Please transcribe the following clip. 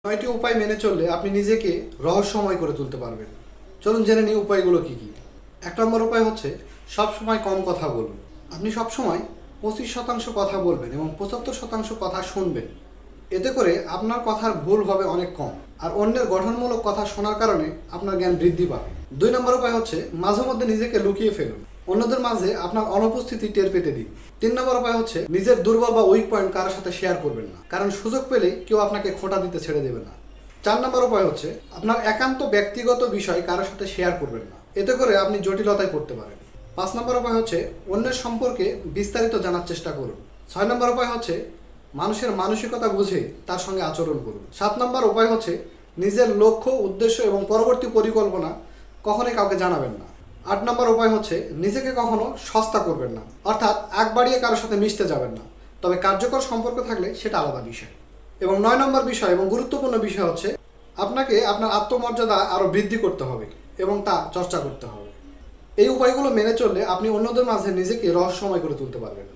নয়টি উপায় মেনে চললে আপনি নিজেকে রহস্যময় করে তুলতে পারবেন। চলুন জেনে নিই উপায়গুলো কী কী। ১ নম্বর উপায় হচ্ছে সবসময় কম কথা বলুন। আপনি সবসময় ২৫% কথা বলবেন এবং ৭৫% কথা শুনবেন। এতে করে আপনার কথার ভুল হবে অনেক কম, আর অন্যের গঠনমূলক কথা শোনার কারণে আপনার জ্ঞান বৃদ্ধি পাবে। ২ নম্বর উপায় হচ্ছে মাঝে মধ্যে নিজেকে লুকিয়ে ফেলুন, অন্যদের মাঝে আপনার অনুপস্থিতি টের পেতে দিন। ৩ নম্বর উপায় হচ্ছে নিজের দুর্বল বা উইক পয়েন্ট কারোর সাথে শেয়ার করবেন না, কারণ সুযোগ পেলেই কেউ আপনাকে খোঁটা দিতে ছেড়ে দেবে না। ৪ নম্বর উপায় হচ্ছে আপনার একান্ত ব্যক্তিগত বিষয় কারোর সাথে শেয়ার করবেন না, এতে করে আপনি জটিলতায় পড়তে পারেন। ৫ নম্বর উপায় হচ্ছে অন্যের সম্পর্কে বিস্তারিত জানার চেষ্টা করুন। ৬ নম্বর উপায় হচ্ছে মানুষের মানসিকতা বুঝে তার সঙ্গে আচরণ করুন। ৭ নম্বর উপায় হচ্ছে নিজের লক্ষ্য, উদ্দেশ্য এবং পরবর্তী পরিকল্পনা কখনোই কাউকে জানাবেন না। ৮ নম্বর উপায় হচ্ছে নিজেকে কখনো সস্তা করবেন না, অর্থাৎ আগ বাড়িয়ে কারোর সাথে মিশতে যাবেন না, তবে কার্যকর সম্পর্ক থাকলে সেটা আলাদা বিষয়। এবং ৯ নম্বর বিষয় এবং গুরুত্বপূর্ণ বিষয় হচ্ছে আপনাকে আপনার আত্মমর্যাদা আরও বৃদ্ধি করতে হবে এবং তা চর্চা করতে হবে। এই উপায়গুলো মেনে চললে আপনি অন্যদের মাঝে নিজেকে রহস্যময় করে তুলতে পারবেন।